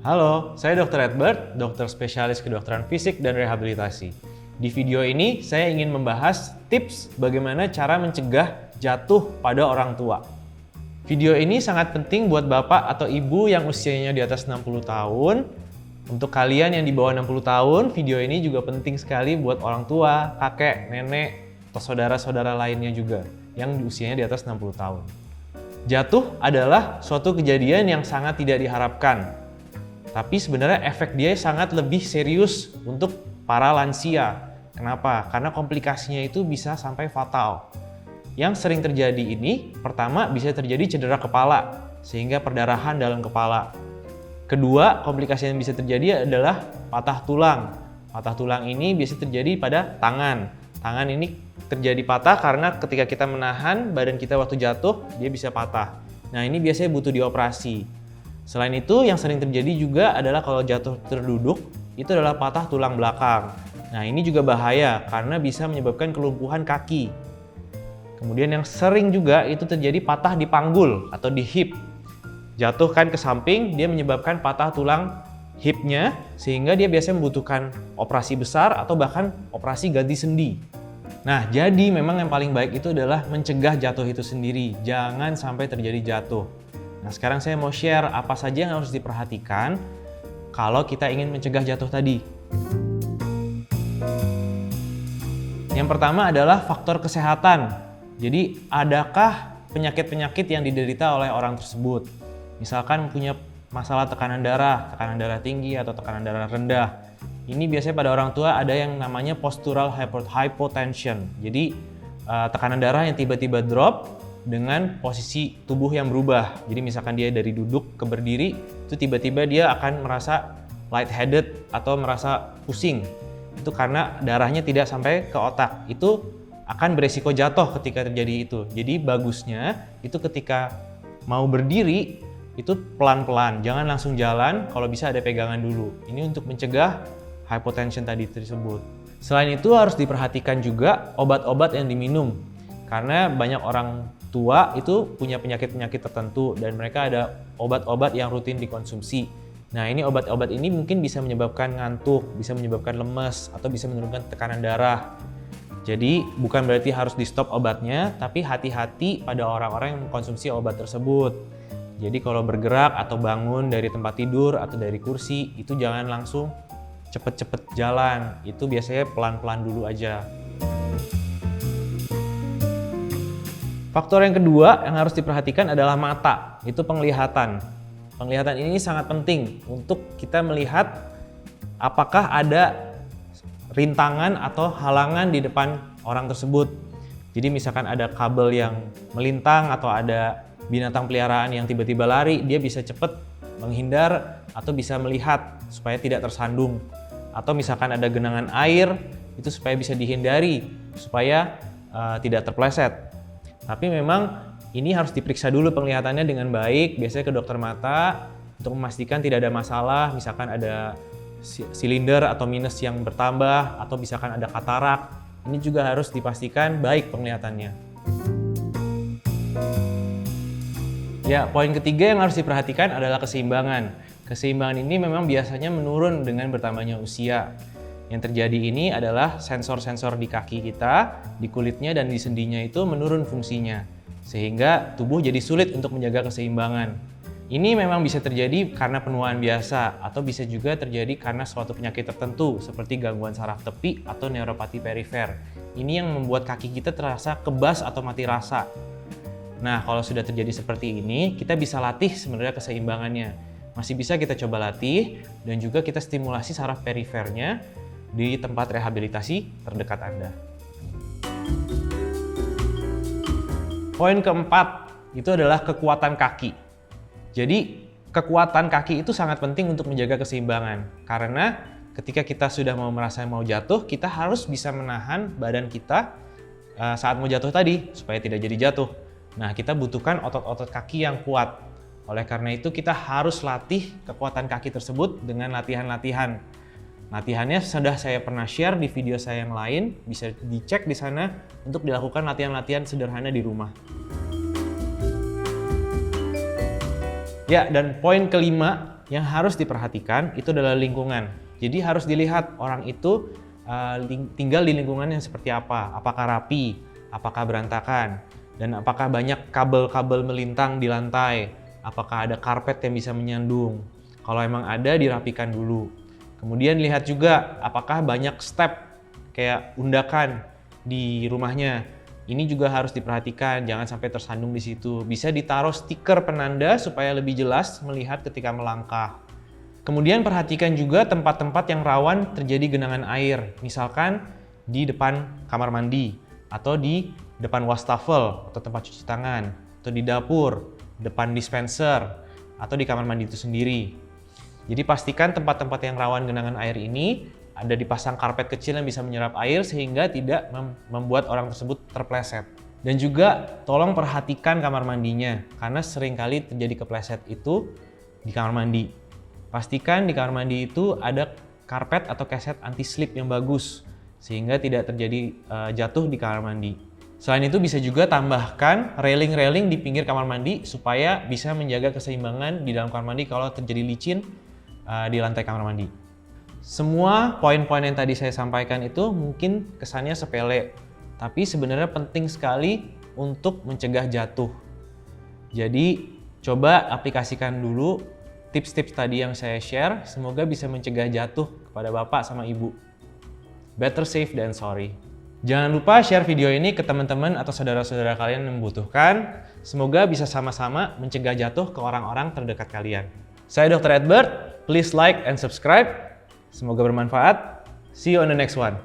Halo, saya Dr. Edward, dokter spesialis kedokteran fisik dan rehabilitasi. Di video ini, saya ingin membahas tips bagaimana cara mencegah jatuh pada orang tua. Video ini sangat penting buat bapak atau ibu yang usianya di atas 60 tahun. Untuk kalian yang di bawah 60 tahun, video ini juga penting sekali buat orang tua, kakek, nenek, atau saudara-saudara lainnya juga yang usianya di atas 60 tahun. Jatuh adalah suatu kejadian yang sangat tidak diharapkan. Tapi sebenarnya efek dia sangat lebih serius untuk para lansia. Kenapa? Karena komplikasinya itu bisa sampai fatal. Yang sering terjadi ini, pertama bisa terjadi cedera kepala, sehingga perdarahan dalam kepala. Kedua, komplikasi yang bisa terjadi adalah patah tulang. Patah tulang ini biasa terjadi pada tangan. Tangan ini terjadi patah karena ketika kita menahan badan kita waktu jatuh, dia bisa patah. Nah, ini biasanya butuh dioperasi. Selain itu, yang sering terjadi juga adalah kalau jatuh terduduk, itu adalah patah tulang belakang. Nah, ini juga bahaya karena bisa menyebabkan kelumpuhan kaki. Kemudian yang sering juga itu terjadi patah di panggul atau di hip. Jatuh kan ke samping, dia menyebabkan patah tulang hipnya, sehingga dia biasanya membutuhkan operasi besar atau bahkan operasi ganti sendi. Nah, jadi memang yang paling baik itu adalah mencegah jatuh itu sendiri. Jangan sampai terjadi jatuh. Nah, sekarang saya mau share apa saja yang harus diperhatikan kalau kita ingin mencegah jatuh tadi. Yang pertama adalah faktor kesehatan. Jadi, adakah penyakit-penyakit yang diderita oleh orang tersebut? Misalkan punya masalah tekanan darah tinggi atau tekanan darah rendah. Ini biasanya pada orang tua ada yang namanya postural hypotension. Jadi, tekanan darah yang tiba-tiba drop dengan posisi tubuh yang berubah. Jadi misalkan dia dari duduk ke berdiri, itu tiba-tiba dia akan merasa lightheaded atau merasa pusing. Itu karena darahnya tidak sampai ke otak. Itu akan beresiko jatuh ketika terjadi itu. Jadi bagusnya itu ketika mau berdiri, itu pelan-pelan. Jangan langsung jalan, kalau bisa ada pegangan dulu. Ini untuk mencegah hypotension tadi tersebut. Selain itu harus diperhatikan juga obat-obat yang diminum. Karena banyak orang tua itu punya penyakit-penyakit tertentu dan mereka ada obat-obat yang rutin dikonsumsi. Nah, ini obat-obat ini mungkin bisa menyebabkan ngantuk, bisa menyebabkan lemes, atau bisa menurunkan tekanan darah. Jadi, bukan berarti harus di-stop obatnya, tapi hati-hati pada orang-orang yang mengkonsumsi obat tersebut. Jadi, kalau bergerak atau bangun dari tempat tidur atau dari kursi, itu jangan langsung cepet-cepet jalan. Itu biasanya pelan-pelan dulu aja. Faktor yang kedua yang harus diperhatikan adalah mata, itu penglihatan. Penglihatan ini sangat penting untuk kita melihat apakah ada rintangan atau halangan di depan orang tersebut. Jadi misalkan ada kabel yang melintang atau ada binatang peliharaan yang tiba-tiba lari, dia bisa cepat menghindar atau bisa melihat supaya tidak tersandung. Atau misalkan ada genangan air, itu supaya bisa dihindari, supaya tidak terpleset. Tapi memang ini harus diperiksa dulu penglihatannya dengan baik, biasanya ke dokter mata untuk memastikan tidak ada masalah, misalkan ada silinder atau minus yang bertambah, atau misalkan ada katarak. Ini juga harus dipastikan baik penglihatannya. Ya, poin ketiga yang harus diperhatikan adalah keseimbangan. Keseimbangan ini memang biasanya menurun dengan bertambahnya usia. Yang terjadi ini adalah sensor-sensor di kaki kita, di kulitnya dan di sendinya itu menurun fungsinya. Sehingga tubuh jadi sulit untuk menjaga keseimbangan. Ini memang bisa terjadi karena penuaan biasa atau bisa juga terjadi karena suatu penyakit tertentu seperti gangguan saraf tepi atau neuropati perifer. Ini yang membuat kaki kita terasa kebas atau mati rasa. Nah, kalau sudah terjadi seperti ini, kita bisa latih sebenarnya keseimbangannya. Masih bisa kita coba latih dan juga kita stimulasi saraf perifernya di tempat rehabilitasi terdekat Anda. Poin keempat itu adalah kekuatan kaki. Jadi kekuatan kaki itu sangat penting untuk menjaga keseimbangan. Karena ketika kita sudah merasa mau jatuh, kita harus bisa menahan badan kita saat mau jatuh tadi supaya tidak jadi jatuh. Nah, kita butuhkan otot-otot kaki yang kuat. Oleh karena itu kita harus latih kekuatan kaki tersebut dengan latihan-latihan. Latihannya sudah saya pernah share di video saya yang lain, bisa dicek di sana untuk dilakukan latihan-latihan sederhana di rumah. Ya, dan poin kelima yang harus diperhatikan itu adalah lingkungan. Jadi harus dilihat orang itu tinggal di lingkungan yang seperti apa. Apakah rapi, apakah berantakan, dan apakah banyak kabel-kabel melintang di lantai. Apakah ada karpet yang bisa menyandung. Kalau emang ada, dirapikan dulu. Kemudian lihat juga apakah banyak step kayak undakan di rumahnya. Ini juga harus diperhatikan, jangan sampai tersandung di situ. Bisa ditaruh stiker penanda supaya lebih jelas melihat ketika melangkah. Kemudian perhatikan juga tempat-tempat yang rawan terjadi genangan air. Misalkan di depan kamar mandi, atau di depan wastafel atau tempat cuci tangan, atau di dapur, depan dispenser, atau di kamar mandi itu sendiri. Jadi pastikan tempat-tempat yang rawan genangan air ini ada dipasang karpet kecil yang bisa menyerap air sehingga tidak membuat orang tersebut terpleset. Dan juga tolong perhatikan kamar mandinya karena seringkali terjadi kepleset itu di kamar mandi. Pastikan di kamar mandi itu ada karpet atau keset anti-slip yang bagus sehingga tidak terjadi jatuh di kamar mandi. Selain itu bisa juga tambahkan railing-railing di pinggir kamar mandi supaya bisa menjaga keseimbangan di dalam kamar mandi kalau terjadi licin di lantai kamar mandi. Semua poin-poin yang tadi saya sampaikan itu mungkin kesannya sepele, tapi sebenarnya penting sekali untuk mencegah jatuh. Jadi coba aplikasikan dulu tips-tips tadi yang saya share, semoga bisa mencegah jatuh kepada bapak sama ibu. Better safe than sorry. Jangan lupa share video ini ke teman-teman atau saudara-saudara kalian yang membutuhkan. Semoga bisa sama-sama mencegah jatuh ke orang-orang terdekat kalian. Saya Dr. Edward, please like and subscribe. Semoga bermanfaat. See you on the next one.